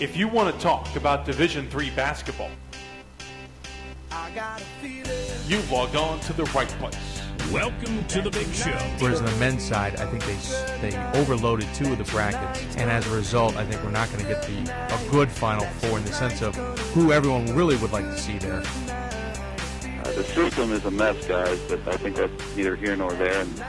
If you want to talk about Division III basketball, you've logged on to the right place. Welcome to the big show. Whereas on the men's side, I think they overloaded two of the brackets, and as a result, I think we're not going to get a good Final Four in the sense of who everyone really would like to see there. The system is a mess, guys, but I think that's neither here nor there. And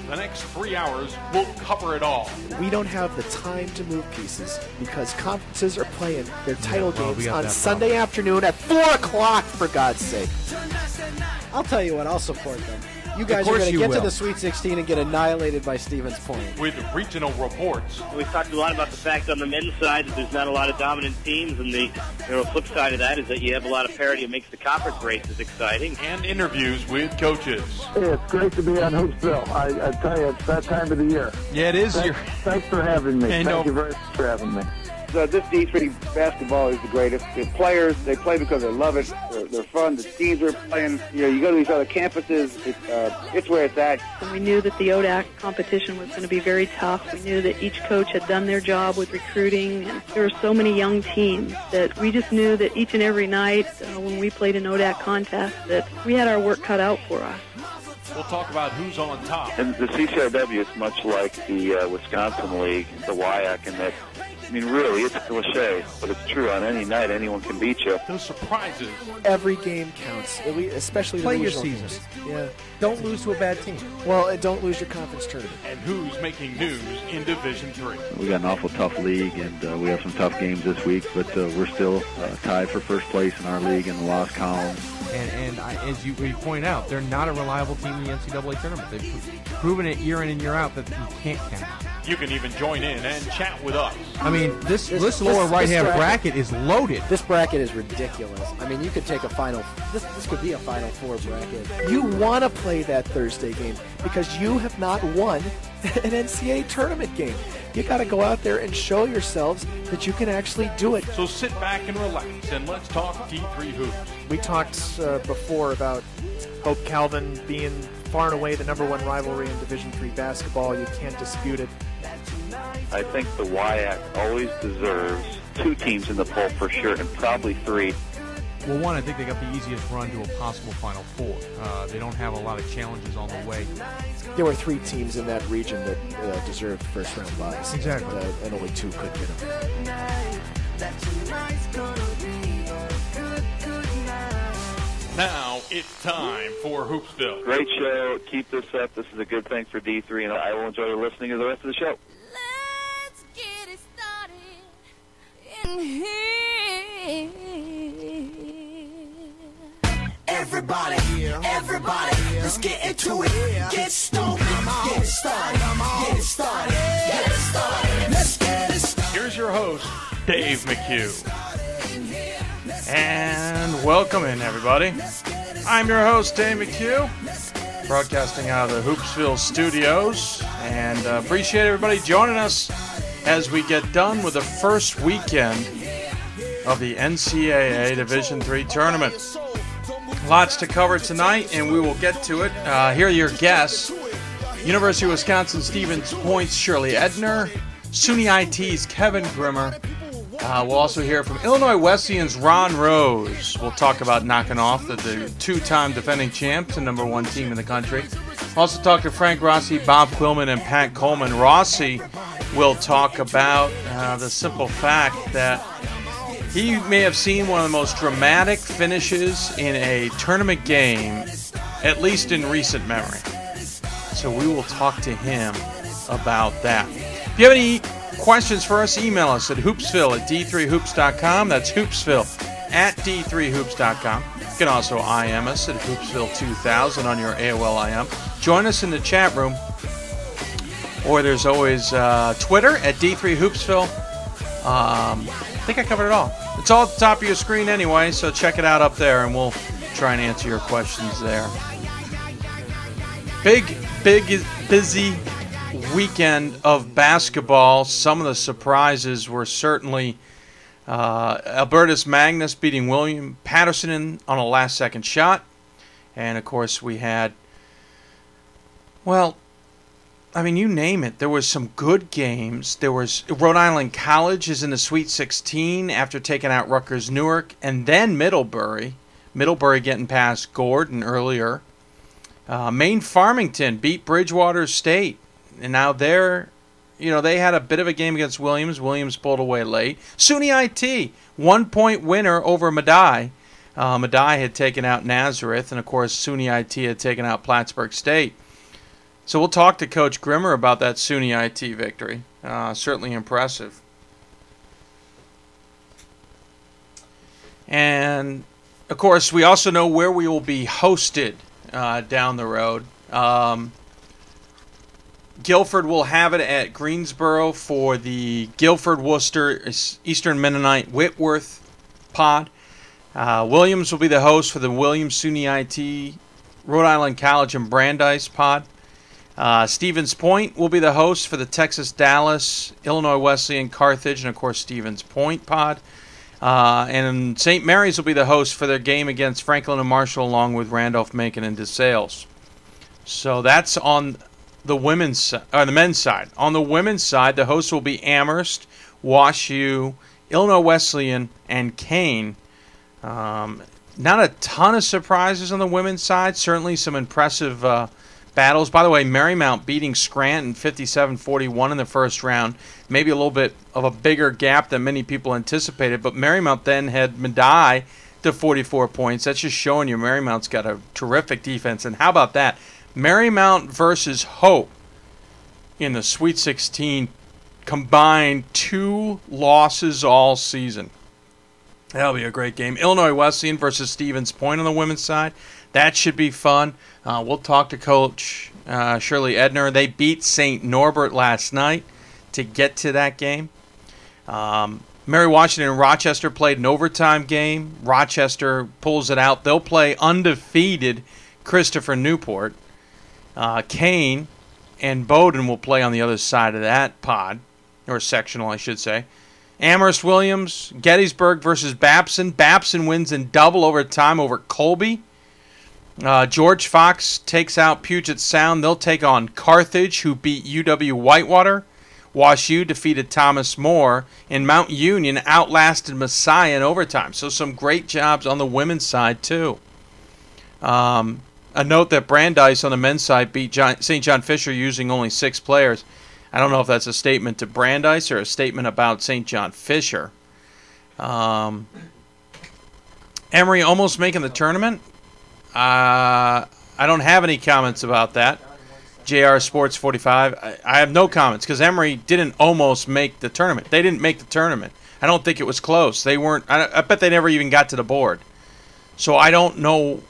the next 3 hours, we'll cover it all. We don't have the time to move pieces because conferences are playing their title games on Sunday afternoon at 4 o'clock, for God's sake. I'll tell you what, I'll support them. You guys are going to get to the Sweet 16 and get annihilated by Stevens Point. With regional reports. We've talked a lot about the fact on the men's side that there's not a lot of dominant teams, and the flip side of that is that you have a lot of parity. It makes the conference races exciting. And interviews with coaches. Hey, it's great to be on Hoopsville. I tell you, it's that time of the year. Yeah, it is. Thanks for having me. Thank you very much for having me. This D3 basketball is the greatest. The players, they play because they love it. They're fun. The teams are playing. You go to these other campuses. It's where it's at. And we knew that the ODAC competition was going to be very tough. We knew that each coach had done their job with recruiting. And there were so many young teams that we just knew that each and every night when we played an ODAC contest that we had our work cut out for us. We'll talk about who's on top. And the CCRW is much like the Wisconsin League, the WIAC, in that, I mean, really, it's a cliche, but it's true. On any night, anyone can beat you. Those surprises. Every game counts, especially play the your regional season. games. Yeah. Don't lose to a bad team. Well, don't lose your conference tournament. And who's making news in Division III. We got an awful tough league, and we have some tough games this week, but we're still tied for first place in our league in the loss column. And as you point out, they're not a reliable team in the NCAA tournament. They've proven it year in and year out that you can't count. You can even join in and chat with us. I mean, this lower right-hand bracket is loaded. This bracket is ridiculous. I mean, you could take a final. This could be a Final Four bracket. You want to play that Thursday game because you have not won an NCAA tournament game. You got to go out there and show yourselves that you can actually do it. So sit back and relax, and let's talk D3 hoops. We talked before about Hope Calvin being far and away the #1 rivalry in Division III basketball. You can't dispute it. I think the WIAC always deserves 2 teams in the poll for sure, and probably 3. Well, one, I think they got the easiest run to a possible Final Four. They don't have a lot of challenges on the way. There were 3 teams in that region that deserved first-round byes. Exactly. And only 2 could get them. Now it's time for Hoopsville. Great show. Keep this up. This is a good thing for D3, and I will enjoy listening to the rest of the show. Let's get it started in here. Everybody, let's get into it. Get stoked, get it started, get it started, get it started. Let's get it started. Here's your host, Dave McHugh. And welcome in, everybody. I'm your host, Dave McHugh, broadcasting out of the Hoopsville studios. And appreciate everybody joining us as we get done with the first weekend of the NCAA Division III tournament. Lots to cover tonight, and we will get to it. Here are your guests. University of Wisconsin Stevens Point's Shirley Edner, SUNY IT's Kevin Grimmer. We'll also hear from Illinois Wesleyan's Ron Rose. We'll talk about knocking off the 2-time defending champs and #1 team in the country. Also talk to Frank Rossi, Bob Quillman, and Pat Coleman. Rossi will talk about the simple fact that he may have seen one of the most dramatic finishes in a tournament game, at least in recent memory. So we will talk to him about that. If you have any questions for us, email us at hoopsville@d3hoops.com. That's hoopsville@d3hoops.com. You can also IM us at hoopsville2000 on your AOL IM. Join us in the chat room. Or there's always Twitter at D3Hoopsville. I think I covered it all. It's all at the top of your screen anyway, so check it out up there, and we'll try and answer your questions there. Big, busy weekend of basketball. Some of the surprises were certainly Albertus Magnus beating William Patterson on a last-second shot. And, of course, we had, well, I mean, you name it. There was some good games. There was Rhode Island College is in the Sweet 16 after taking out Rutgers Newark, and then Middlebury getting past Gordon earlier. Maine Farmington beat Bridgewater State, and now they had a bit of a game against Williams. Williams pulled away late. SUNY IT, 1-point winner over Medaille. Medaille had taken out Nazareth, and of course SUNY IT had taken out Plattsburgh State. So we'll talk to Coach Grimmer about that SUNY IT victory. Certainly impressive. And, of course, we also know where we will be hosted down the road. Guilford will have it at Greensboro for the Guilford-Worcester Eastern Mennonite Whitworth pod. Williams will be the host for the Williams SUNY IT Rhode Island College and Brandeis pod. Stevens Point will be the host for the Texas Dallas, Illinois Wesleyan, Carthage, and of course Stevens Point pod. And St. Mary's will be the host for their game against Franklin and Marshall, along with Randolph-Macon and DeSales. So that's on the men's side. On the women's side, the hosts will be Amherst, WashU, Illinois Wesleyan, and Kane. Not a ton of surprises on the women's side. Certainly some impressive battles. By the way, Marymount beating Scranton 57-41 in the first round. Maybe a little bit of a bigger gap than many people anticipated, but Marymount then had Medaille to 44 points. That's just showing you Marymount's got a terrific defense. And how about that? Marymount versus Hope in the Sweet 16 combined 2 losses all season. That'll be a great game. Illinois Wesleyan versus Stevens Point on the women's side. That should be fun. We'll talk to Coach Shirley Edner. They beat St. Norbert last night to get to that game. Mary Washington and Rochester played an overtime game. Rochester pulls it out. They'll play undefeated Christopher Newport. Kane and Bowdoin will play on the other side of that pod, or sectional, I should say. Amherst Williams, Gettysburg versus Babson. Babson wins in double overtime over Colby. George Fox takes out Puget Sound. They'll take on Carthage, who beat UW Whitewater. WashU defeated Thomas More. And Mount Union outlasted Messiah in overtime. So some great jobs on the women's side, too. A note that Brandeis on the men's side beat St. John Fisher using only 6 players. I don't know if that's a statement to Brandeis or a statement about St. John Fisher. Emory almost making the tournament. I don't have any comments about that. JR Sports 45. I have no comments because Emory didn't almost make the tournament. They didn't make the tournament. I don't think it was close. They weren't. I bet they never even got to the board. So I don't know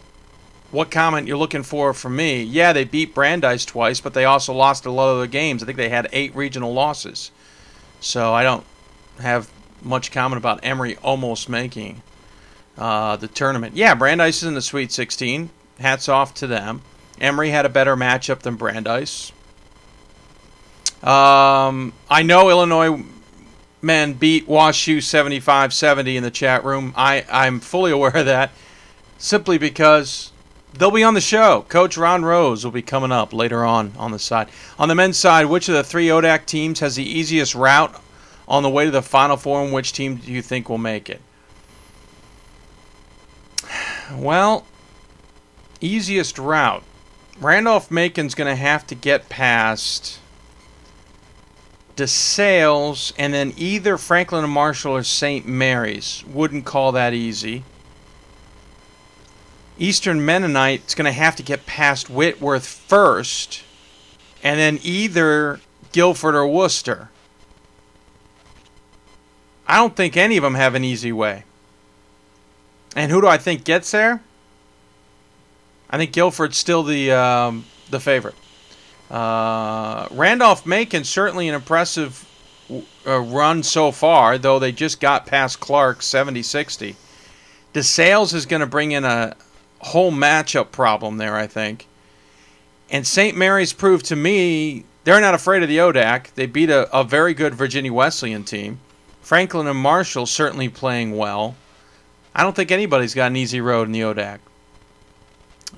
what comment you're looking for from me. Yeah, they beat Brandeis twice, but they also lost a lot of their games. I think they had 8 regional losses. So I don't have much comment about Emory almost making the tournament. Yeah, Brandeis is in the Sweet 16. Hats off to them. Emory had a better matchup than Brandeis. I know Illinois men beat WashU 75-70 in the chat room. I'm fully aware of that, simply because they'll be on the show. Coach Ron Rose will be coming up later on the side. On the men's side, which of the 3 ODAC teams has the easiest route on the way to the Final Four, and which team do you think will make it? Well, easiest route. Randolph-Macon's going to have to get past DeSales and then either Franklin and Marshall or St. Mary's. Wouldn't call that easy. Eastern Mennonite's going to have to get past Whitworth first and then either Guilford or Worcester. I don't think any of them have an easy way. And who do I think gets there? I think Guilford's still the favorite. Randolph-Macon, certainly an impressive run so far, though they just got past Clark 70-60. DeSales is going to bring in a whole matchup problem there, I think. And St. Mary's proved to me they're not afraid of the ODAC. They beat a very good Virginia Wesleyan team. Franklin and Marshall certainly playing well. I don't think anybody's got an easy road in the ODAC.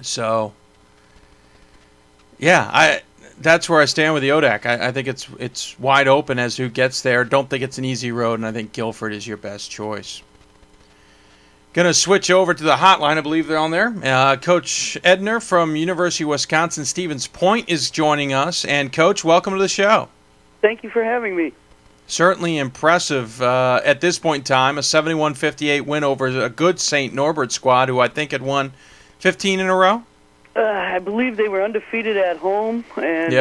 So, yeah, that's where I stand with the ODAC. I think it's wide open as who gets there. Don't think it's an easy road, and I think Guilford is your best choice. Going to switch over to the hotline. I believe they're on there. Coach Edner from University of Wisconsin-Stevens Point is joining us. And, Coach, welcome to the show. Thank you for having me. Certainly impressive at this point in time. A 71-58 win over a good St. Norbert squad who I think had won 15 in a row. I believe they were undefeated at home and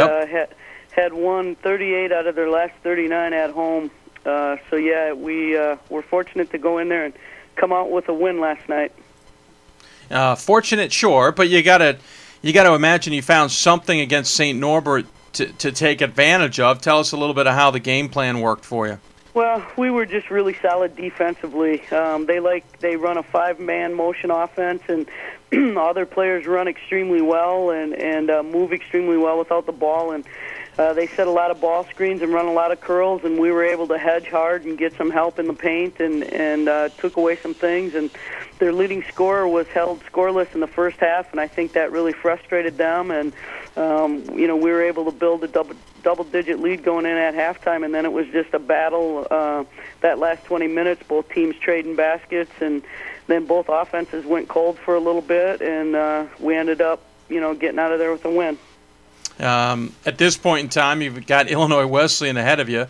had won 38 out of their last 39 at home. We were fortunate to go in there and come out with a win last night. Fortunate, sure, but you gotta imagine you found something against St. Norbert to take advantage of. Tell us a little bit of how the game plan worked for you. Well, we were just really solid defensively. They run a 5-man motion offense, and all their players run extremely well and move extremely well without the ball. And they set a lot of ball screens and run a lot of curls, and we were able to hedge hard and get some help in the paint and took away some things. And their leading scorer was held scoreless in the first half, and I think that really frustrated them. And we were able to build a double-digit lead going in at halftime, and then it was just a battle that last 20 minutes, both teams trading baskets, and then both offenses went cold for a little bit, and we ended up, getting out of there with a win. At this point in time, you've got Illinois Wesleyan ahead of you.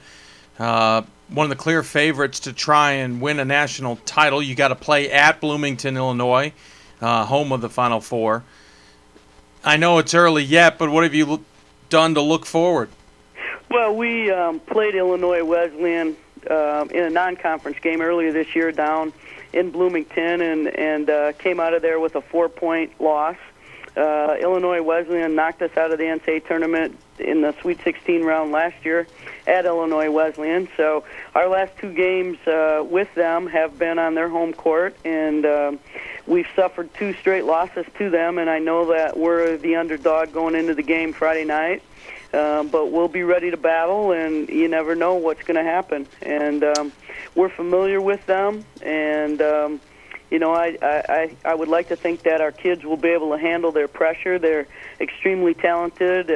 One of the clear favorites to try and win a national title. You got to play at Bloomington, Illinois, home of the Final Four. I know it's early yet, but what have you done to look forward? Well, we played Illinois Wesleyan in a non-conference game earlier this year down in Bloomington and came out of there with a 4-point loss. Illinois Wesleyan knocked us out of the NCAA tournament in the Sweet 16 round last year at Illinois Wesleyan. So our last 2 games with them have been on their home court, and we've suffered 2 straight losses to them, and I know that we're the underdog going into the game Friday night. But we'll be ready to battle, and you never know what's going to happen. And we're familiar with them, and I would like to think that our kids will be able to handle their pressure. They're extremely talented.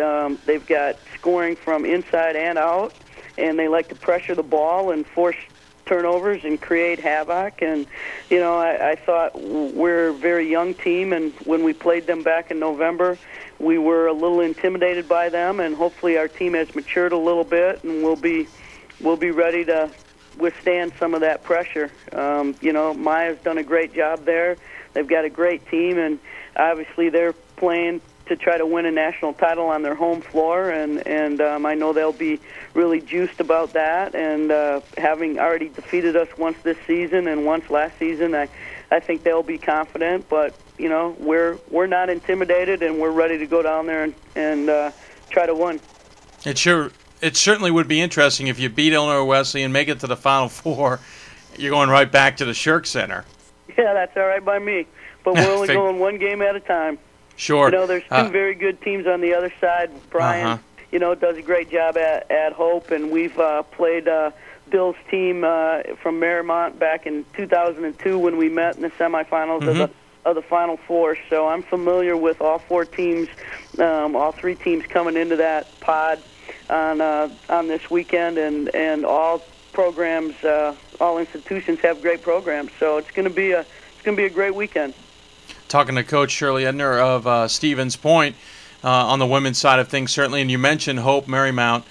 They've got scoring from inside and out, and they like to pressure the ball and force turnovers and create havoc. And I thought we're a very young team, and when we played them back in November, we were a little intimidated by them, and hopefully our team has matured a little bit, and we'll be ready to withstand some of that pressure. Maya's done a great job there. They've got a great team, and obviously they're playing to try to win a national title on their home floor, and I know they'll be really juiced about that. And having already defeated us once this season and once last season, I think they'll be confident. But we're not intimidated, and we're ready to go down there and try to win. It certainly would be interesting if you beat Illinois Wesleyan and make it to the Final Four. You're going right back to the Shirk Center. Yeah, that's all right by me. But we're only going 1 game at a time. Sure. There's 2 very good teams on the other side. Brian, does a great job at Hope, and we've played Bill's team from Marymount back in 2002 when we met in the semifinals of the Final Four. So I'm familiar with all 4 teams, all 3 teams coming into that pod on this weekend, and all programs, all institutions have great programs. So it's going to be a great weekend. Talking to Coach Shirley Edner of Stevens Point on the women's side of things, certainly, and you mentioned Hope Marymount.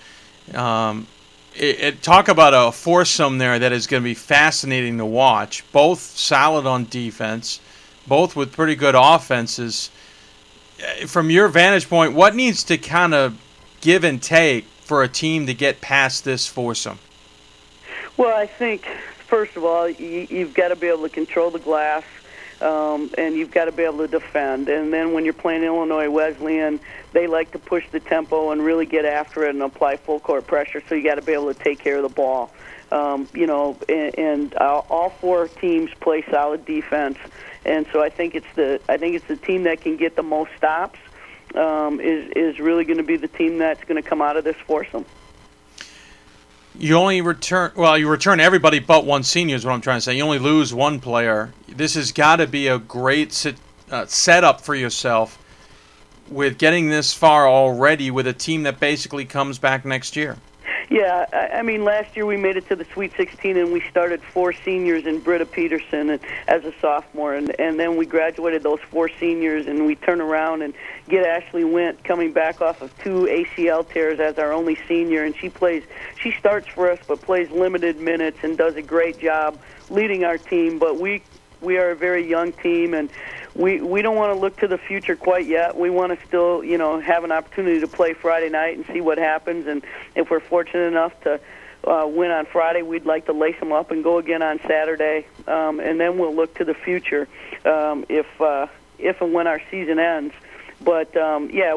Talk about a foursome there that is going to be fascinating to watch. Both solid on defense, both with pretty good offenses. From your vantage point, what needs to kind of give and take for a team to get past this foursome? Well, I think, first of all, you've got to be able to control the glass, and you've got to be able to defend. And then when you're playing Illinois Wesleyan, they like to push the tempo and really get after it and apply full court pressure, so you got to be able to take care of the ball. All 4 teams play solid defense, and so I think it's the team that can get the most stops is really going to be the team that's going to come out of this foursome. You only return everybody but 1 senior is what I'm trying to say. You only lose 1 player. This has got to be a great setup for yourself. with getting this far already with a team that basically comes back next year? Yeah, I mean, last year we made it to the Sweet 16, and we started 4 seniors in Britta Peterson as a sophomore, and then we graduated those 4 seniors, and we turn around and get Ashley Wint coming back off of 2 ACL tears as our only senior, and she starts for us but plays limited minutes and does a great job leading our team. But we are a very young team, and we don't want to look to the future quite yet. We want to still, have an opportunity to play Friday night and see what happens. And if we're fortunate enough to win on Friday, we'd like to lace them up and go again on Saturday. And then we'll look to the future if and when our season ends. But,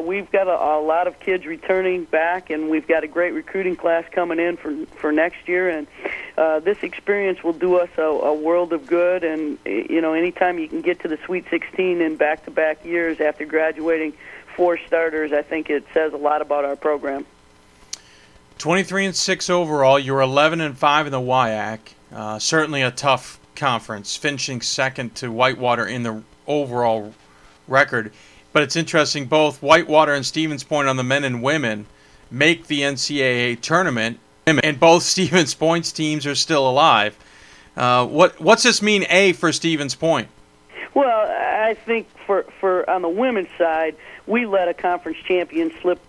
we've got a lot of kids returning back, and we've got a great recruiting class coming in for next year. And this experience will do us a world of good. And, anytime you can get to the Sweet 16 in back-to-back years after graduating 4 starters, I think it says a lot about our program. 23-6 overall. You're 11-5 in the WIAC. Certainly a tough conference, finishing second to Whitewater in the overall record. But it's interesting, both Whitewater and Stevens Point on the men and women make the NCAA tournament, and both Stevens Point's teams are still alive. What's this mean, for Stevens Point? Well, I think for on the women's side, we let a conference championship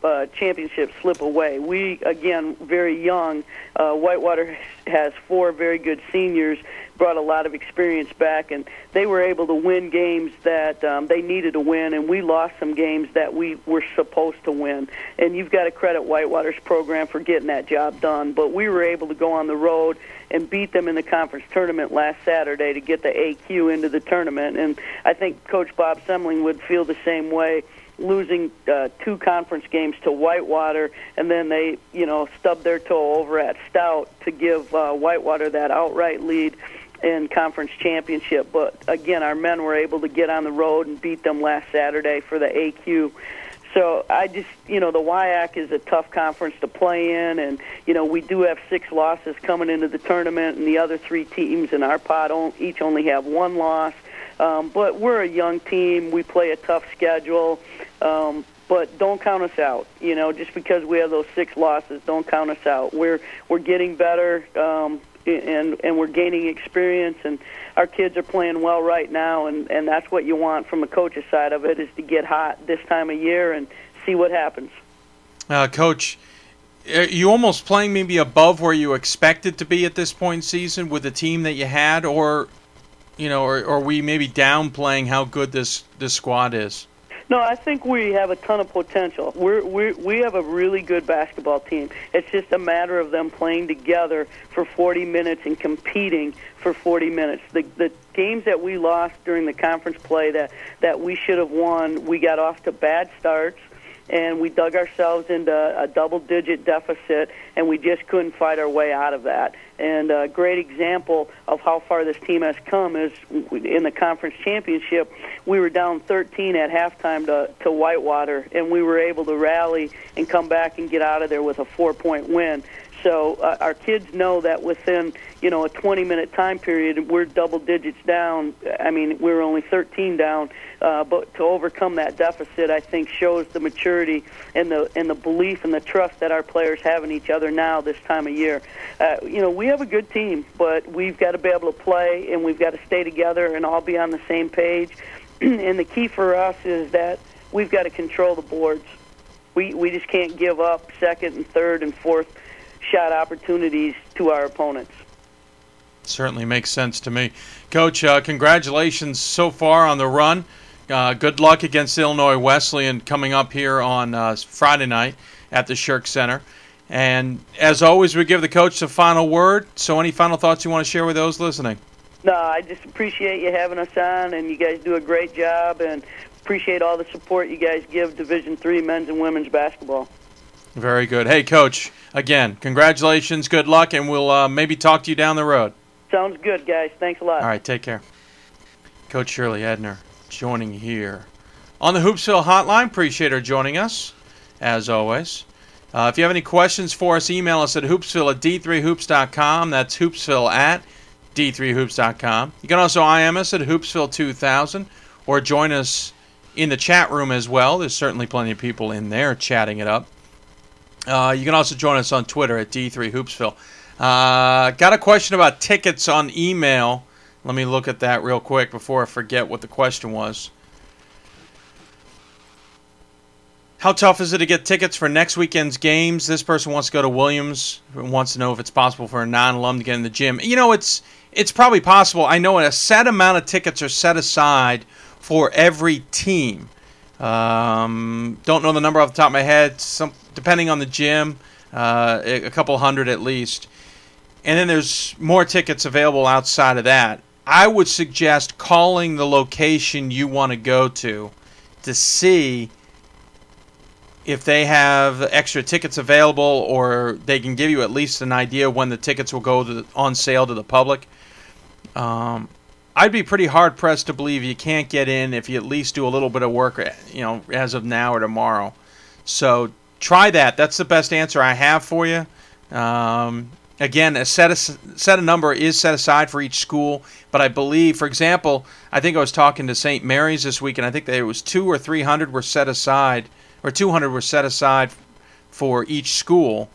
slip away. We, again, very young. Whitewater has 4 very good seniors, brought a lot of experience back, and they were able to win games that they needed to win, and we lost some games that we were supposed to win. And you've got to credit Whitewater's program for getting that job done. But we were able to go on the road and beat them in the conference tournament last Saturday to get the AQ into the tournament. And I think Coach Bob Semling would feel the same way, losing 2 conference games to Whitewater, and then they, stubbed their toe over at Stout to give Whitewater that outright lead in conference championship. But again, our men were able to get on the road and beat them last Saturday for the AQ. So I just, the WIAC is a tough conference to play in, and, we do have 6 losses coming into the tournament, and the other 3 teams in our pot each only have 1 loss. But we're a young team. We play a tough schedule. But don't count us out. Just because we have those 6 losses, don't count us out. We're getting better, and we're gaining experience, and our kids are playing well right now, and that's what you want from a coach's side of it, is to get hot this time of year and see what happens. Coach, are you almost playing maybe above where you expected to be at this point in season with the team that you had, or are we maybe downplaying how good this squad is? No, I think we have a ton of potential. We have a really good basketball team. It's just a matter of them playing together for 40 minutes and competing for 40 minutes. The games that we lost during the conference play that we should have won, we got off to bad starts, and we dug ourselves into a double-digit deficit, and we just couldn't fight our way out of that. And a great example of how far this team has come is in the conference championship, we were down 13 at halftime to Whitewater, and we were able to rally and come back and get out of there with a 4-point win. So our kids know that within, a 20-minute time period, we're double digits down. I mean, we're only 13 down, but to overcome that deficit, I think, shows the maturity and the belief and the trust that our players have in each other now this time of year. We have a good team, but we've got to be able to play, and we've got to stay together and all be on the same page. And the key for us is that we've got to control the boards. We just can't give up second and third and fourth shot opportunities to our opponents. Certainly makes sense to me. Coach, congratulations so far on the run. Good luck against Illinois Wesleyan coming up here on Friday night at the Shirk Center. And as always, we give the coach the final word. So any final thoughts you want to share with those listening? No, I just appreciate you having us on, and you guys do a great job, and appreciate all the support you guys give Division III men's and women's basketball. Very good. Hey, Coach, again, congratulations, good luck, and we'll maybe talk to you down the road. Sounds good, guys. Thanks a lot. All right, take care. Coach Shirley Edner joining here on the Hoopsville Hotline. Appreciate her joining us, as always. If you have any questions for us, email us at hoopsville@d3hoops.com. That's hoopsville@d3hoops.com. You can also IM us at Hoopsville2000 or join us in the chat room as well. There's certainly plenty of people in there chatting it up. You can also join us on Twitter at D3Hoopsville. Got a question about tickets on email. Let me look at that real quick before I forget what the question was. How tough is it to get tickets for next weekend's games? This person wants to go to Williams. Wants to know if it's possible for a non-alum to get in the gym. You know, it's probably possible. I know a set amount of tickets are set aside for every team. Don't know the number off the top of my head. Depending on the gym, a couple hundred at least. And then there's more tickets available outside of that. I would suggest calling the location you want to go to see if they have extra tickets available, or they can give you at least an idea when the tickets will go on sale to the public. I'd be pretty hard-pressed to believe you can't get in if you at least do a little bit of work, as of now or tomorrow. So try that. That's the best answer I have for you. Again, a set number is set aside for each school, but I believe, for example, I think I was talking to St. Mary's this week, and I think there was 200 or 300 were set aside, or 200 were set aside for each school.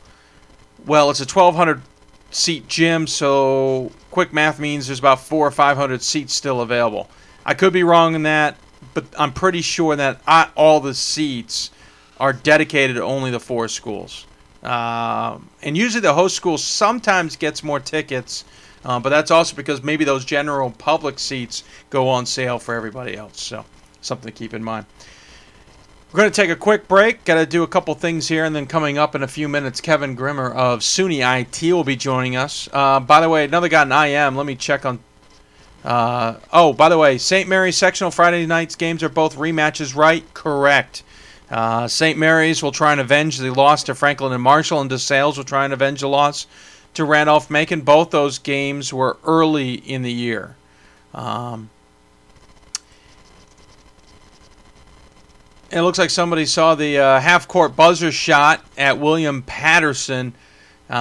Well, it's a 1,200-seat gym, so quick math means there's about 400 or 500 seats still available. I could be wrong in that, but I'm pretty sure that all the seats are dedicated to only the 4 schools. And usually the host school sometimes gets more tickets, but that's also because maybe those general public seats go on sale for everybody else. So something to keep in mind. We're going to take a quick break. Got to do a couple things here, and then coming up in a few minutes, Kevin Grimmer of SUNY IT will be joining us. By the way, another guy in IM. Let me check on... by the way, St. Mary's sectional Friday night's games are both rematches, right? Correct. St. Mary's will try and avenge the loss to Franklin and Marshall, and DeSales will try and avenge the loss to Randolph-Macon. Both those games were early in the year. It looks like somebody saw the half-court buzzer shot at William Patterson.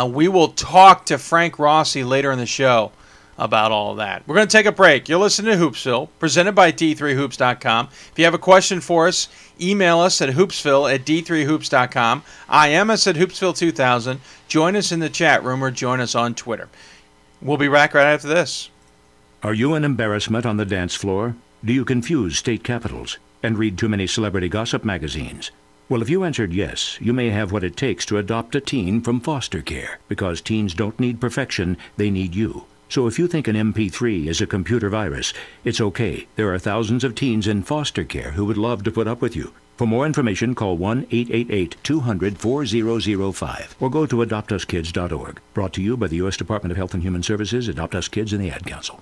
We will talk to Frank Rossi later in the show about all of that. We're going to take a break. You're listening to Hoopsville, presented by D3Hoops.com. If you have a question for us, email us at hoopsville@d3hoops.com. IM us at Hoopsville2000. Join us in the chat room or join us on Twitter. We'll be back right after this. Are you an embarrassment on the dance floor? Do you confuse state capitals and read too many celebrity gossip magazines? Well, if you answered yes, you may have what it takes to adopt a teen from foster care, because teens don't need perfection, they need you. So if you think an MP3 is a computer virus, it's okay. There are thousands of teens in foster care who would love to put up with you. For more information, call 1-888-200-4005 or go to adoptuskids.org. Brought to you by the U.S. Department of Health and Human Services, Adopt Us Kids, and the Ad Council.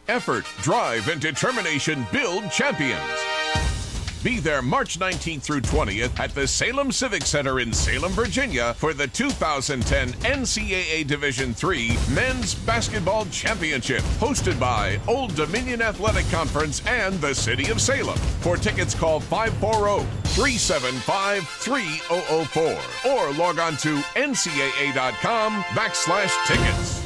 Effort, drive, and determination build champions. Be there March 19th through 20th at the Salem Civic Center in Salem, Virginia for the 2010 NCAA Division III Men's Basketball Championship, hosted by Old Dominion Athletic Conference and the City of Salem. For tickets, call 540-375-3004 or log on to ncaa.com/tickets.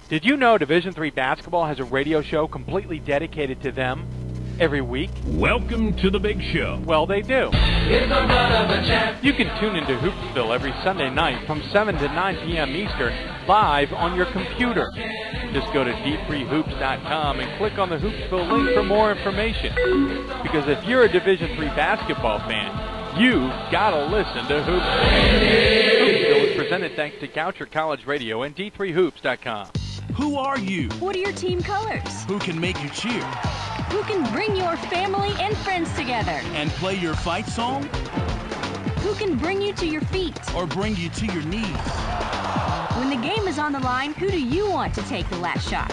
Did you know Division III basketball has a radio show completely dedicated to them every week? Welcome to the big show. Well, they do. You can tune into Hoopsville every Sunday night from 7 to 9 p.m. Eastern, live on your computer. Just go to d3hoops.com and click on the Hoopsville link for more information. Because if you're a Division III basketball fan, you've got to listen to Hoopsville. Hoopsville is presented thanks to Goucher College Radio and d3hoops.com. Who are you? What are your team colors? Who can make you cheer? Who can bring your family and friends together? And play your fight song? Who can bring you to your feet? Or bring you to your knees? When the game is on the line, who do you want to take the last shot?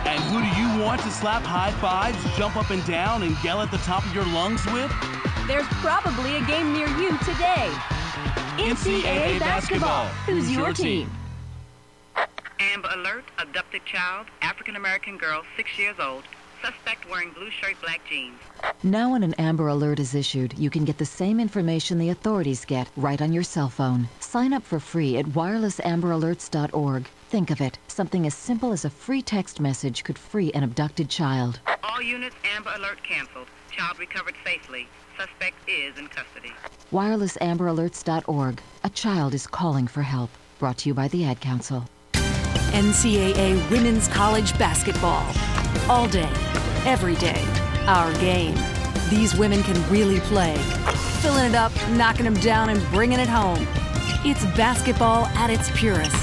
And who do you want to slap high fives, jump up and down, and yell at the top of your lungs with? There's probably a game near you today. NCAA basketball. Who's your team? Amber Alert, abducted child, African-American girl, 6 years old, Suspect wearing blue shirt, black jeans. Now when an Amber Alert is issued, you can get the same information the authorities get right on your cell phone. Sign up for free at wirelessamberAlerts.org. Think of it, something as simple as a free text message could free an abducted child. All units, Amber Alert canceled. Child recovered safely. Suspect is in custody. wirelessamberAlerts.org. A child is calling for help. Brought to you by the Ad Council. NCAA Women's College Basketball. All day, every day, our game. These women can really play. Filling it up, knocking them down, and bringing it home. It's basketball at its purest.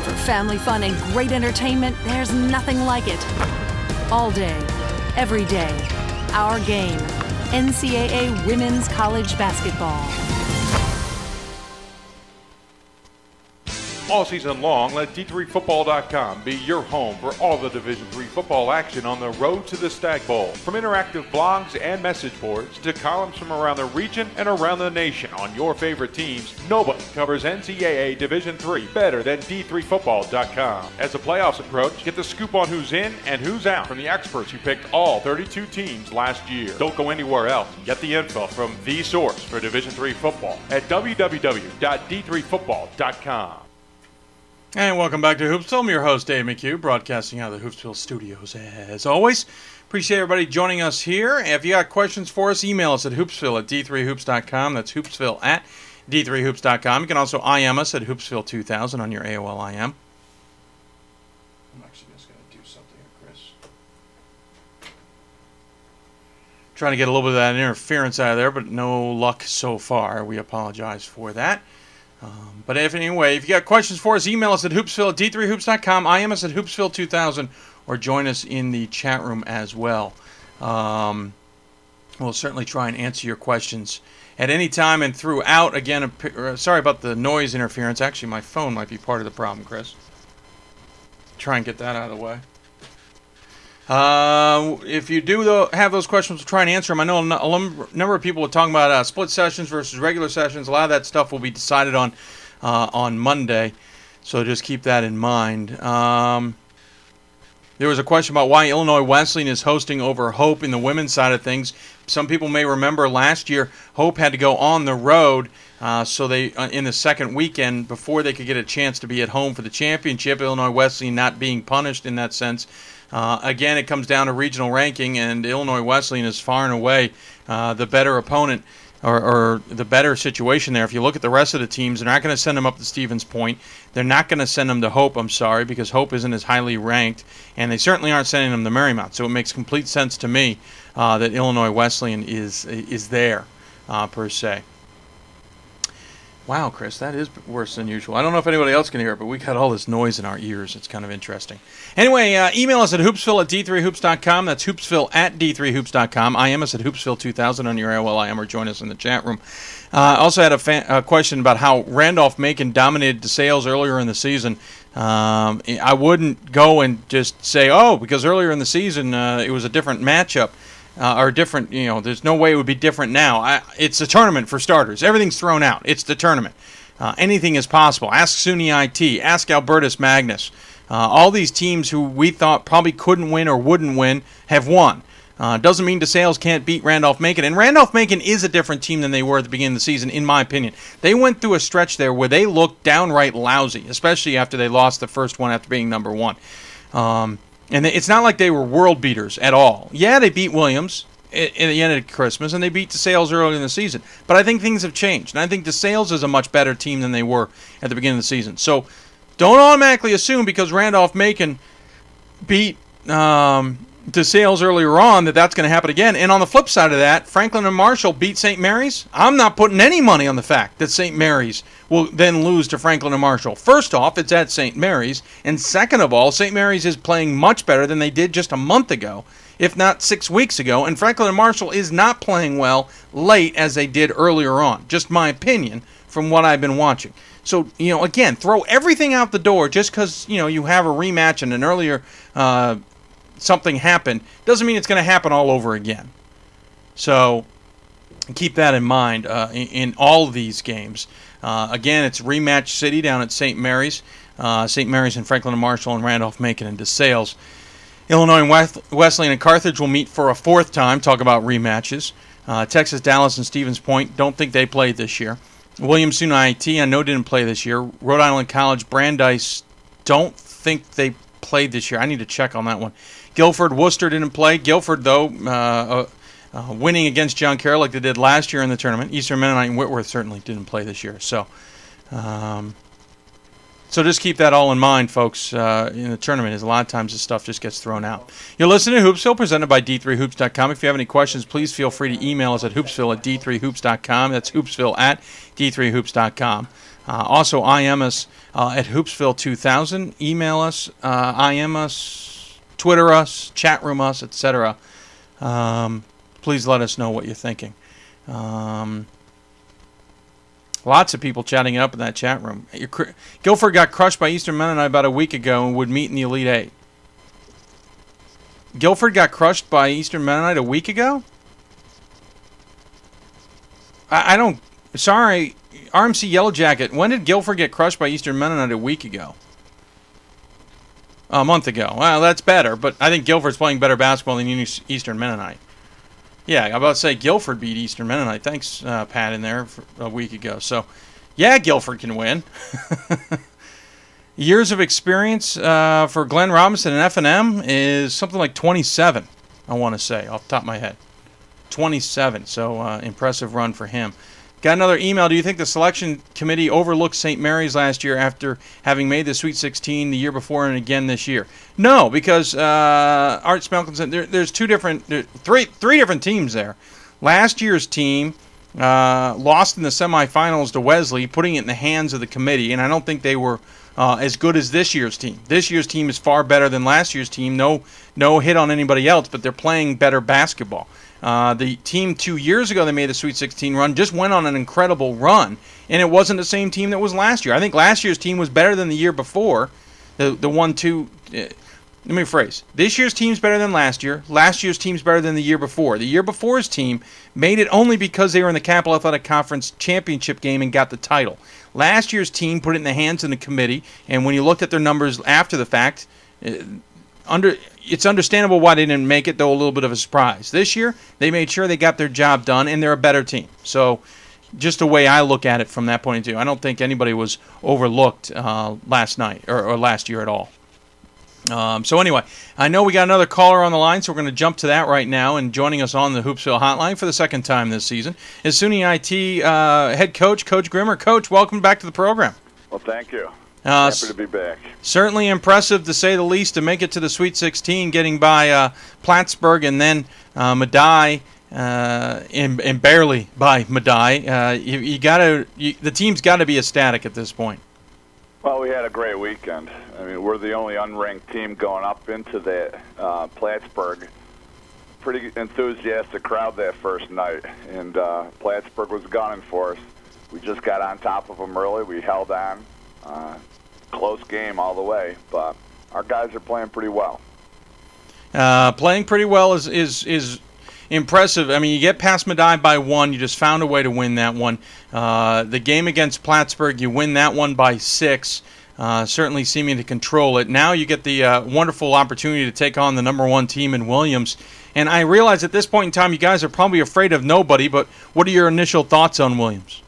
For family fun and great entertainment, there's nothing like it. All day, every day, our game. NCAA Women's College Basketball. All season long, let D3Football.com be your home for all the Division III football action on the road to the Stag Bowl. From interactive blogs and message boards to columns from around the region and around the nation on your favorite teams, nobody covers NCAA Division III better than D3Football.com. As the playoffs approach, get the scoop on who's in and who's out from the experts who picked all 32 teams last year. Don't go anywhere else. Get the info from the source for Division III football at www.D3Football.com. And welcome back to Hoopsville. I'm your host, Dave McHugh, broadcasting out of the Hoopsville studios as always. Appreciate everybody joining us here. If you got questions for us, email us at hoopsville at d3hoops.com. That's hoopsville at d3hoops.com. You can also IM us at hoopsville2000 on your AOL IM. I'm actually just going to do something here, Chris. Trying to get a little bit of that interference out of there, but no luck so far. We apologize for that. But if you got questions for us, email us at hoopsville at d3hoops.com, IM us at hoopsville2000, or join us in the chat room as well. We'll certainly try and answer your questions at any time and throughout. Again, sorry about the noise interference. Actually, my phone might be part of the problem, Chris. Try and get that out of the way. If you do have those questions, we'll try and answer them. I know a number of people were talking about split sessions versus regular sessions. A lot of that stuff will be decided on Monday, so just keep that in mind. There was a question about why Illinois Wesleyan is hosting over Hope in the women's side of things. Some people may remember last year Hope had to go on the road, so they in the second weekend before they could get a chance to be at home for the championship. Illinois Wesleyan not being punished in that sense. Again, it comes down to regional ranking, and Illinois Wesleyan is far and away the better opponent or the better situation there. If you look at the rest of the teams, they're not going to send them up to Stevens Point. They're not going to send them to Hope, I'm sorry, because Hope isn't as highly ranked, and they certainly aren't sending them to Marymount. So it makes complete sense to me that Illinois Wesleyan is there, per se. Wow, Chris, that is worse than usual. I don't know if anybody else can hear it, but we got all this noise in our ears. It's kind of interesting. Anyway, email us at hoopsville at d3hoops.com. That's hoopsville at d3hoops.com. IM us at hoopsville2000 on your AOL IM, or join us in the chat room. Also had a question about how Randolph-Macon dominated DeSales earlier in the season. I wouldn't go and just say, because earlier in the season it was a different matchup. Or different, there's no way it would be different now. It's a tournament for starters. Everything's thrown out. It's the tournament. Anything is possible. Ask SUNY IT. Ask Albertus Magnus. All these teams who we thought probably couldn't win or wouldn't win have won. Doesn't mean DeSales can't beat Randolph-Macon. And Randolph-Macon is a different team than they were at the beginning of the season, in my opinion. They went through a stretch there where they looked downright lousy, especially after they lost the first one after being number one. And it's not like they were world beaters at all. Yeah, they beat Williams at the end of Christmas, and they beat DeSales early in the season. But I think things have changed, and I think DeSales is a much better team than they were at the beginning of the season. So don't automatically assume because Randolph-Macon beat DeSales earlier on that's going to happen again. And on the flip side of that, Franklin and Marshall beat St. Mary's. I'm not putting any money on the fact that St. Mary's will then lose to Franklin and Marshall. First off, it's at St. Mary's. And second of all, St. Mary's is playing much better than they did just a month ago, if not 6 weeks ago. And Franklin and Marshall is not playing well late as they did earlier on. Just my opinion from what I've been watching. So, again, throw everything out the door just because, you have a rematch and an earlier something happened doesn't mean it's going to happen all over again. So keep that in mind in all of these games. Again, it's rematch city down at St. Mary's. St. Mary's and Franklin and Marshall and Randolph-Macon and DeSales. Illinois and Wesleyan and Carthage will meet for a fourth time. Talk about rematches. Texas, Dallas, and Stevens Point, don't think they played this year. Williams, SUNY IT, I know didn't play this year. Rhode Island College, Brandeis, don't think they played this year. I need to check on that one. Guilford, Worcester didn't play. Guilford, though, winning against John Carroll like they did last year in the tournament. Eastern Mennonite and Whitworth certainly didn't play this year. So just keep that all in mind, folks, in the tournament, as a lot of times this stuff just gets thrown out. You're listening to Hoopsville, presented by D3Hoops.com. If you have any questions, please feel free to email us at hoopsville@D3Hoops.com. That's hoopsville@D3Hoops.com. Also, IM us at Hoopsville2000. Email us, IM us, Twitter us, chat room us, etc. Please let us know what you're thinking. Lots of people chatting it up in that chat room. Guilford got crushed by Eastern Mennonite about a week ago and would meet in the Elite Eight. Guilford got crushed by Eastern Mennonite a week ago? I don't... Sorry, RMC Yellow Jacket. When did Guilford get crushed by Eastern Mennonite a week ago? A month ago. Well, that's better, but I think Guilford's playing better basketball than Eastern Mennonite. Yeah, I'm about to say Guilford beat Eastern Mennonite. Thanks, Pat, in there for a week ago. So, yeah, Guilford can win. Years of experience for Glenn Robinson and F&M is something like 27, I want to say, off the top of my head. 27, so impressive run for him. Got another email. Do you think the selection committee overlooked St. Mary's last year after having made the Sweet 16 the year before and again this year? No, because Art Smelkinson, there's three different teams there. Last year's team lost in the semifinals to Wesley, putting it in the hands of the committee, and I don't think they were as good as this year's team. This year's team is far better than last year's team. No hit on anybody else, but they're playing better basketball. The team 2 years ago that made the Sweet 16 run just went on an incredible run, and it wasn't the same team that was last year. I think last year's team was better than the year before. Let me rephrase. This year's team's better than last year. Last year's team's better than the year before. The year before's team made it only because they were in the Capital Athletic Conference championship game and got the title. Last year's team put it in the hands of the committee, and when you looked at their numbers after the fact, it's understandable why they didn't make it, though a little bit of a surprise. This year, they made sure they got their job done, and they're a better team. So just the way I look at it from that point of view, I don't think anybody was overlooked last night or last year at all. So anyway, I know we got another caller on the line, so we're going to jump to that right now. And joining us on the Hoopsville Hotline for the second time this season is SUNY IT head coach, Coach Grimmer. Coach, welcome back to the program. Well, thank you. Happy to be back. Certainly impressive, to say the least, to make it to the Sweet 16, getting by Plattsburgh and then Medaille, and barely by Medaille. The team's got to be ecstatic at this point. Well, we had a great weekend. I mean, we're the only unranked team going up into that Plattsburgh. Pretty enthusiastic crowd that first night, and Plattsburgh was gunning for us. We just got on top of them early. We held on. Close game all the way, but our guys are playing pretty well. Playing pretty well is impressive. I mean, you get past Medaille by one. You just found a way to win that one. The game against Plattsburgh, you win that one by 6. Certainly seeming to control it. Now you get the wonderful opportunity to take on the #1 team in Williams. And I realize at this point in time you guys are probably afraid of nobody, but what are your initial thoughts on Williams?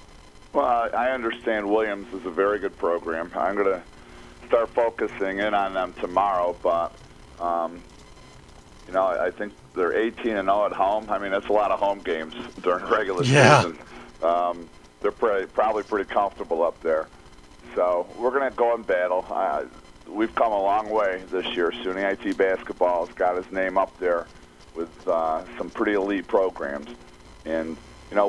Well, I understand Williams is a very good program. I'm going to start focusing in on them tomorrow, but, I think they're 18-0 at home. I mean, that's a lot of home games during regular season. They're probably pretty comfortable up there. So we're going to go in battle. We've come a long way this year. SUNY IT basketball has got his name up there with some pretty elite programs. And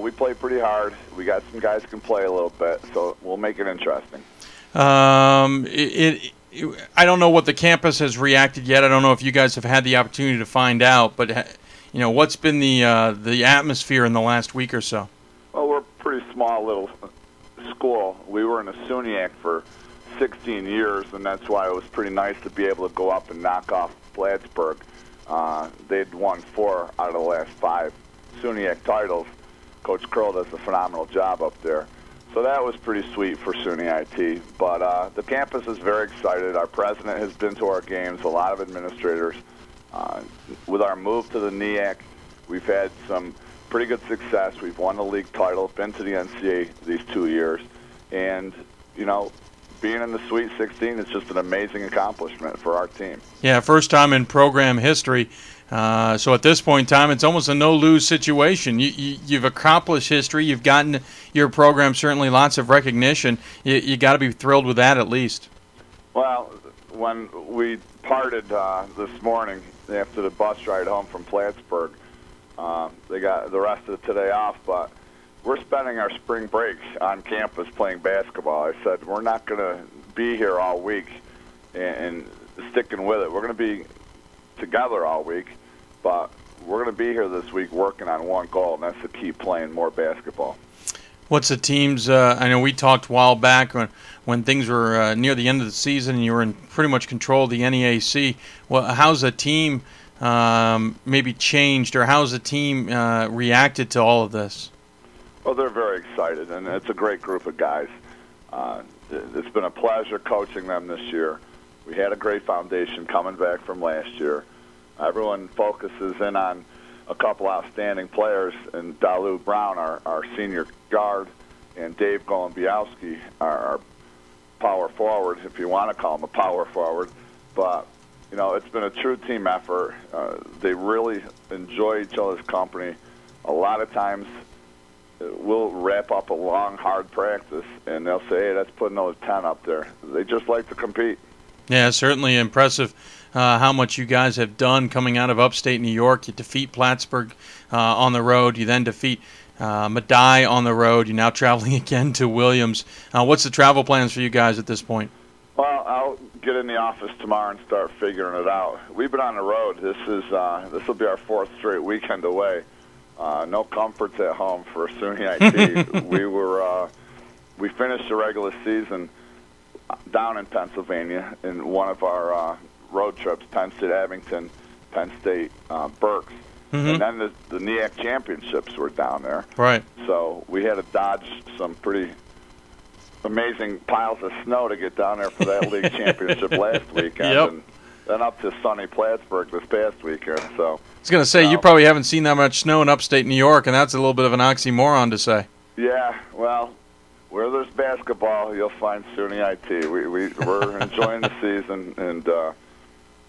we play pretty hard. We got some guys who can play a little bit, so we'll make it interesting. I don't know what the campus has reacted yet. I don't know if you guys have had the opportunity to find out, but what's been the atmosphere in the last week or so? Well, we're a pretty small little school. We were in a SUNYAC for 16 years, and that's why it was pretty nice to be able to go up and knock off Plattsburgh. They'd won 4 out of the last 5 SUNYAC titles. Coach Curl does a phenomenal job up there. So that was pretty sweet for SUNY IT. But the campus is very excited. Our president has been to our games, a lot of administrators. With our move to the NEAC, we've had some pretty good success. We've won the league title, been to the NCAA these 2 years, and, being in the Sweet 16 is just an amazing accomplishment for our team. Yeah, first time in program history. So at this point in time, it's almost a no-lose situation. You've accomplished history. You've gotten your program certainly lots of recognition. You got to be thrilled with that at least. Well, when we parted this morning after the bus ride home from Plattsburgh, they got the rest of today off, but we're spending our spring break on campus playing basketball. I said we're not going to be here all week and sticking with it. We're going to be together all week, but we're going to be here this week working on one goal, and that's to keep playing more basketball. What's the team's, I know we talked a while back when things were near the end of the season and you were in pretty much control of the NEAC. Well, how's the team maybe changed, or how's the team reacted to all of this? Well, they're very excited, and it's a great group of guys. It's been a pleasure coaching them this year. We had a great foundation coming back from last year. Everyone focuses in on a couple outstanding players, and Dalu Brown, our senior guard, and Dave Golombiowski, our power forward, if you want to call him a power forward. But, it's been a true team effort. They really enjoy each other's company. A lot of times we'll wrap up a long, hard practice, and they'll say, hey, let's put another 10 up there. They just like to compete. Yeah, certainly impressive how much you guys have done coming out of upstate New York. You defeat Plattsburgh on the road. You then defeat Medaille on the road. You're now traveling again to Williams. What's the travel plans for you guys at this point? Well, I'll get in the office tomorrow and start figuring it out. We've been on the road. This will be our fourth straight weekend away. No comforts at home for SUNY IT. We finished the regular season down in Pennsylvania in one of our road trips, Penn State Abington, Penn State Berks. And then the NEAC championships were down there. Right. So we had to dodge some pretty amazing piles of snow to get down there for that league championship last weekend. And then up to sunny Plattsburgh this past weekend. So I was going to say, you probably haven't seen that much snow in upstate New York, and that's a little bit of an oxymoron to say. Yeah, well, where there's basketball, you'll find SUNY IT. We're enjoying the season, and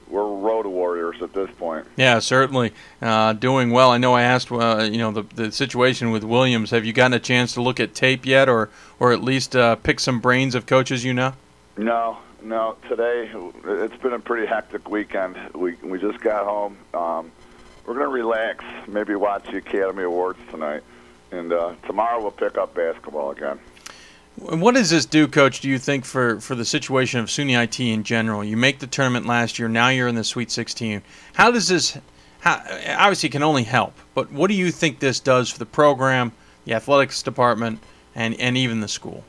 we're road warriors at this point. Yeah, certainly doing well. I know I asked, the situation with Williams. Have you gotten a chance to look at tape yet, or at least pick some brains of coaches you know? No. Today it's been a pretty hectic weekend. We just got home. We're going to relax, maybe watch the Academy Awards tonight, and tomorrow we'll pick up basketball again. What does this do, Coach, do you think, for the situation of SUNY IT in general? You make the tournament last year. Now you're in the Sweet 16. How does this obviously it can only help, but what do you think this does for the program, the athletics department, and even the school?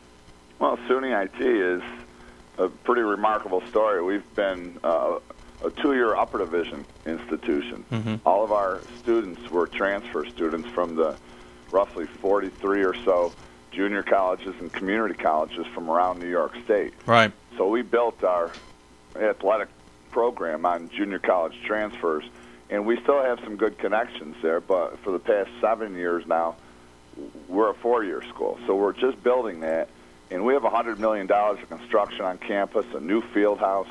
Well, SUNY IT is a pretty remarkable story. We've been a two-year upper division institution. All of our students were transfer students from the roughly 43 or so junior colleges and community colleges from around New York State. Right. So we built our athletic program on junior college transfers, and we still have some good connections there, but for the past 7 years now, we're a four-year school. So we're just building that, and we have $100 million of construction on campus, a new field house,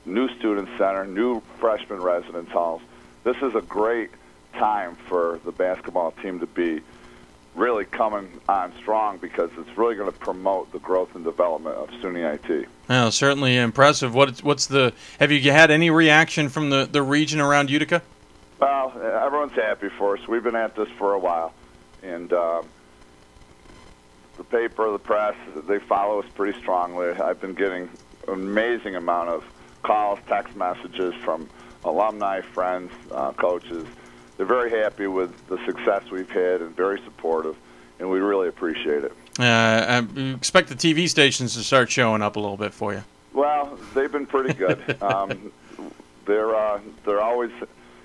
new student center, new freshman residence halls. This is a great time for the basketball team to be really coming on strong, because it's really going to promote the growth and development of SUNY IT. Well, certainly impressive. Have you had any reaction from the region around Utica? Well, everyone's happy for us. We've been at this for a while, and the paper, the press, they follow us pretty strongly. I've been getting an amazing amount of calls, text messages from alumni, friends, coaches. They're very happy with the success we've had and very supportive, and we really appreciate it. I expect the TV stations to start showing up a little bit for you. Well, they've been pretty good. They're always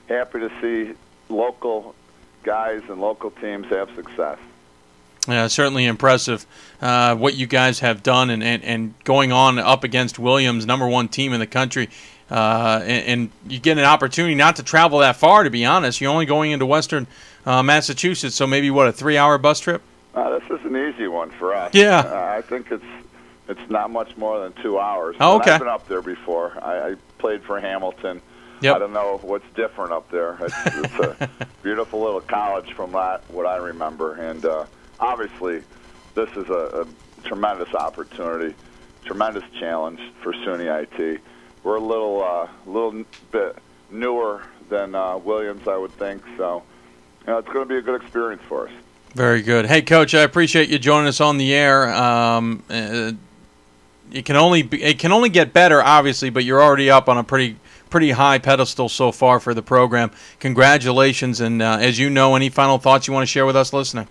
happy to see local guys and local teams have success. Certainly impressive what you guys have done, and going on up against Williams, #1 team in the country. and you get an opportunity not to travel that far. To be honest, you're only going into Western Massachusetts, so maybe what, a 3-hour bus trip? This is an easy one for us. Yeah. I think it's not much more than 2 hours. Oh, okay. I've been up there before. I played for Hamilton. Yep. I don't know what's different up there. It's a beautiful little college from what I remember. And obviously, this is a tremendous opportunity, tremendous challenge for SUNY IT. We're a little bit newer than Williams, I would think. So, it's going to be a good experience for us. Very good. Hey, Coach, I appreciate you joining us on the air. It can only get better, obviously, but you're already up on a pretty high pedestal so far for the program. Congratulations, and as you know, any final thoughts you want to share with us listening?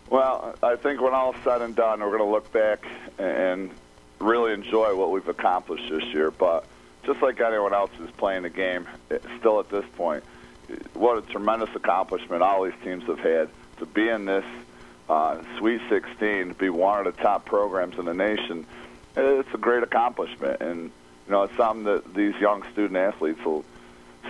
Well, I think when all is said and done, we're going to look back and really enjoy what we've accomplished this year. But just like anyone else who's playing the game, still at this point, what a tremendous accomplishment all these teams have had. To be in this Sweet 16, to be one of the top programs in the nation, it's a great accomplishment. And, it's something that these young student athletes will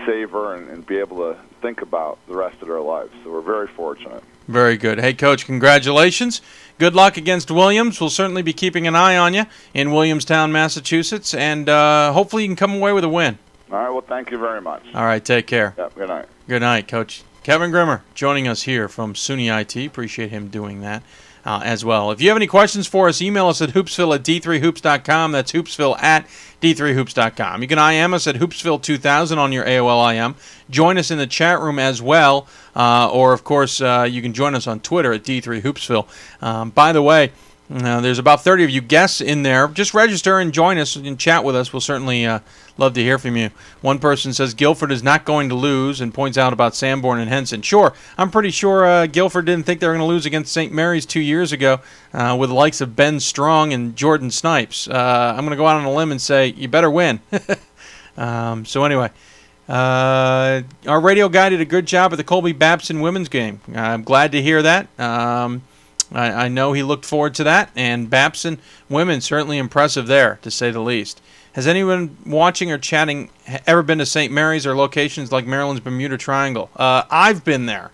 savor and be able to think about the rest of their lives. So we're very fortunate. Very good. Hey, Coach, congratulations. Good luck against Williams. We'll certainly be keeping an eye on you in Williamstown, Massachusetts, and hopefully you can come away with a win. All right, well, thank you very much. All right, take care. Yep, good night. Good night, Coach. Kevin Grimmer joining us here from SUNY IT. Appreciate him doing that as well. If you have any questions for us, email us at hoopsville@d3hoops.com. That's hoopsville@d3hoops.com. You can IM us at hoopsville2000 on your AOL IM. Join us in the chat room as well, or, of course, you can join us on Twitter at D3Hoopsville. By the way, there's about 30 of you guests in there. Just register and join us and chat with us. We'll certainly love to hear from you. One person says Guilford is not going to lose and points out about Sanborn and Henson. Sure, I'm pretty sure Guilford didn't think they were going to lose against St. Mary's 2 years ago with the likes of Ben Strong and Jordan Snipes. I'm going to go out on a limb and say you better win. So anyway, our radio guy did a good job at the Colby-Babson women's game. I'm glad to hear that. I know he looked forward to that, and Babson women certainly impressive there, to say the least. Has anyone watching or chatting ever been to St. Mary's or locations like Maryland's Bermuda Triangle? I've been there.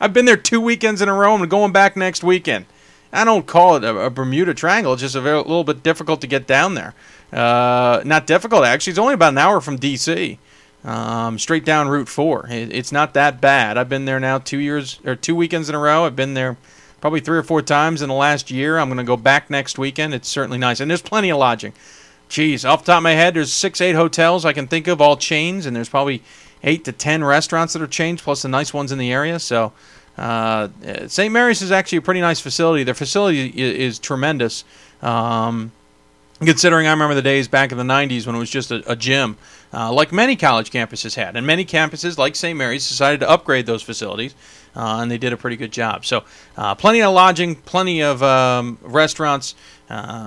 I've been there 2 weekends in a row, and going back next weekend. I don't call it a Bermuda Triangle. It's just a little bit difficult to get down there. Not difficult, actually. It's only about an hour from D.C., straight down Route 4. It's not that bad. I've been there now 2 weekends in a row. I've been there probably 3 or 4 times in the last year. I'm going to go back next weekend. It's certainly nice. And there's plenty of lodging. Geez, off the top of my head, there's 6-8 hotels I can think of, all chains, and there's probably 8 to 10 restaurants that are chains, plus the nice ones in the area. So St. Mary's is actually a pretty nice facility. Their facility is tremendous, considering I remember the days back in the 90s when it was just a gym, like many college campuses had. And many campuses, like St. Mary's, decided to upgrade those facilities. And they did a pretty good job. So plenty of lodging, plenty of restaurants,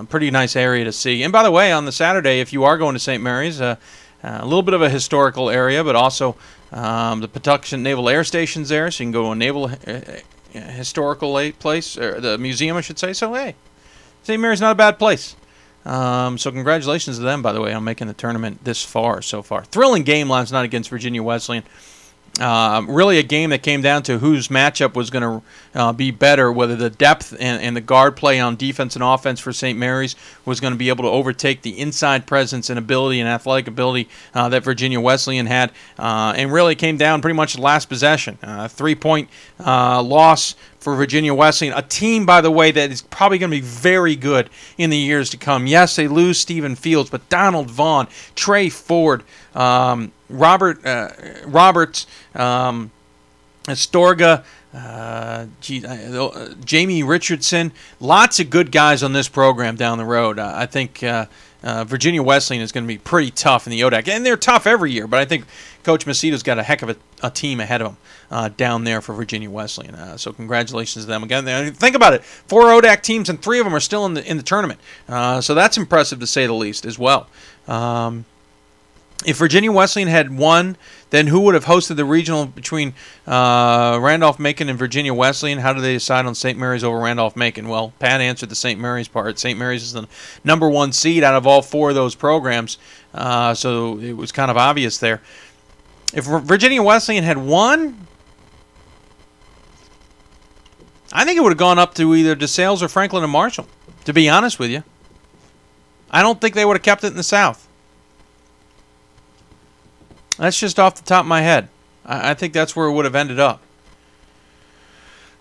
pretty nice area to see. And by the way, on the Saturday, if you are going to St. Mary's, a little bit of a historical area, but also the Patuxent Naval Air Station's there, so you can go to a naval historical place, or the museum, I should say. So, hey, St. Mary's not a bad place. So congratulations to them, by the way, on making the tournament this far so far. Thrilling game last night against Virginia Wesleyan. Really a game that came down to whose matchup was going to be better, whether the depth and the guard play on defense and offense for St. Mary's was going to be able to overtake the inside presence and ability and athletic ability that Virginia Wesleyan had, and really came down pretty much the last possession. 3-point loss for Virginia Wesleyan, a team, by the way, that is probably going to be very good in the years to come. Yes, they lose Stephen Fields, but Donald Vaughn, Trey Ford, Roberts, Astorga, Jamie Richardson, lots of good guys on this program down the road. I think Virginia Wesleyan is going to be pretty tough in the ODAC, and they're tough every year, but I think Coach Macedo's got a heck of a team ahead of him down there for Virginia Wesleyan. So congratulations to them again. Think about it, 4 ODAC teams and 3 of them are still in the tournament. So that's impressive to say the least as well. If Virginia Wesleyan had won, then who would have hosted the regional between Randolph-Macon and Virginia Wesleyan? How do they decide on St. Mary's over Randolph-Macon? Well, Pat answered the St. Mary's part. St. Mary's is the number 1 seed out of all 4 of those programs, so it was kind of obvious there. If Virginia Wesleyan had won, I think it would have gone up to either DeSales or Franklin and Marshall, to be honest with you. I don't think they would have kept it in the South. That's just off the top of my head. I think that's where it would have ended up.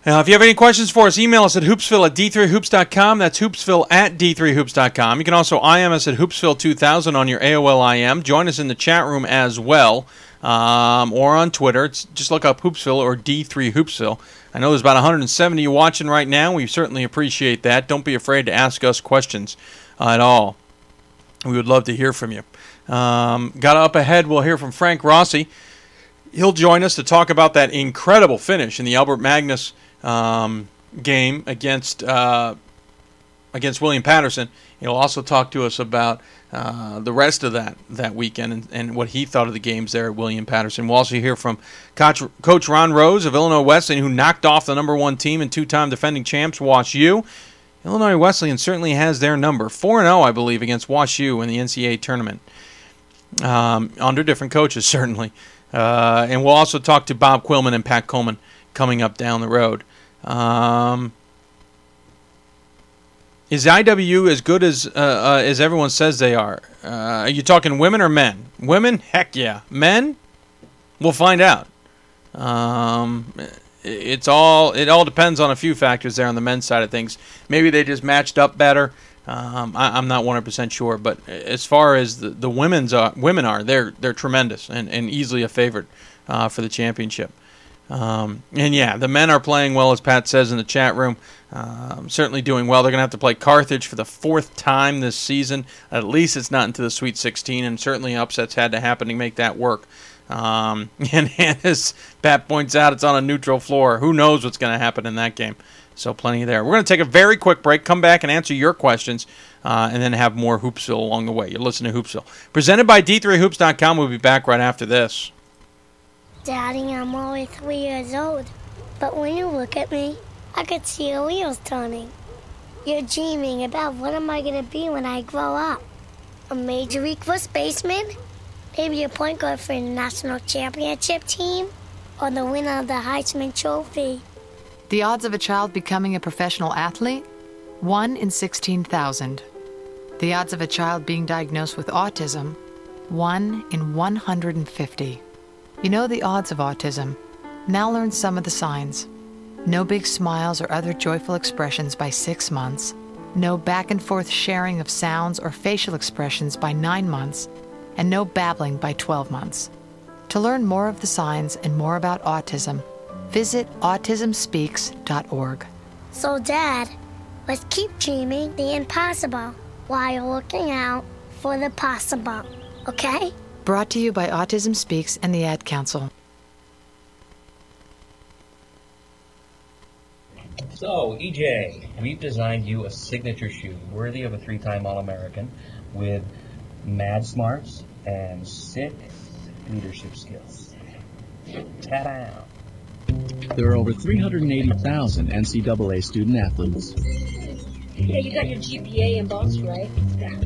Now, if you have any questions for us, email us at hoopsville@d3hoops.com. That's hoopsville@d3hoops.com. You can also IM us at hoopsville2000 on your AOL IM. Join us in the chat room as well, or on Twitter. Just look up Hoopsville or D3 Hoopsville. I know there's about 170 watching right now. We certainly appreciate that. Don't be afraid to ask us questions at all. We would love to hear from you. Got up ahead, we'll hear from Frank Rossi. He'll join us to talk about that incredible finish in the Albert Magnus game against William Patterson. He'll also talk to us about the rest of that weekend and what he thought of the games there at William Patterson. We'll also hear from Coach Ron Rose of Illinois Wesleyan, who knocked off the number 1 team and 2-time defending champs, Wash U. Illinois Wesleyan certainly has their number. 4-0, I believe, against Wash U in the NCAA tournament. Under different coaches, certainly. And we'll also talk to Bob Quillman and Pat Coleman coming up down the road. Is IWU as good as everyone says they are? Are you talking women or men? Women? Heck yeah. Men? We'll find out. It all depends on a few factors there on the men's side of things. Maybe they just matched up better. I'm not 100% sure, but as far as the women are, they're tremendous and easily a favorite for the championship. And yeah, the men are playing well, as Pat says in the chat room. Certainly doing well. They're going to have to play Carthage for the 4th time this season. At least it's not into the Sweet 16, and certainly upsets had to happen to make that work. And as Pat points out, it's on a neutral floor. Who knows what's going to happen in that game? So plenty there. We're going to take a very quick break, come back and answer your questions, and then have more Hoopsville along the way. You're listening to Hoopsville. Presented by D3Hoops.com. We'll be back right after this. Daddy, I'm only 3 years old, but when you look at me, I could see the wheels turning. You're dreaming about what am I going to be when I grow up? A major league first baseman? Maybe a point guard for the national championship team? Or the winner of the Heisman Trophy? The odds of a child becoming a professional athlete? 1 in 16,000. The odds of a child being diagnosed with autism? 1 in 150. You know the odds of autism. Now learn some of the signs. No big smiles or other joyful expressions by 6 months. No back and forth sharing of sounds or facial expressions by 9 months. And no babbling by 12 months. To learn more of the signs and more about autism, visit autismspeaks.org. So, Dad, let's keep dreaming the impossible while looking out for the possible, okay? Brought to you by Autism Speaks and the Ad Council. So, EJ, we've designed you a signature shoe worthy of a 3-time All-American with mad smarts and sick leadership skills. Ta-da! There are over 380,000 NCAA student athletes. Yeah, you got your GPA embossed, right? Yeah.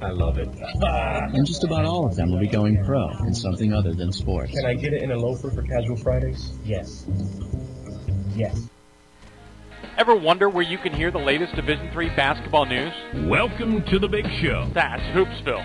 I love it. And just about all of them will be going pro in something other than sports. Can I get it in a loafer for casual Fridays? Yes. Yes. Ever wonder where you can hear the latest Division III basketball news? Welcome to the big show. That's Hoopsville.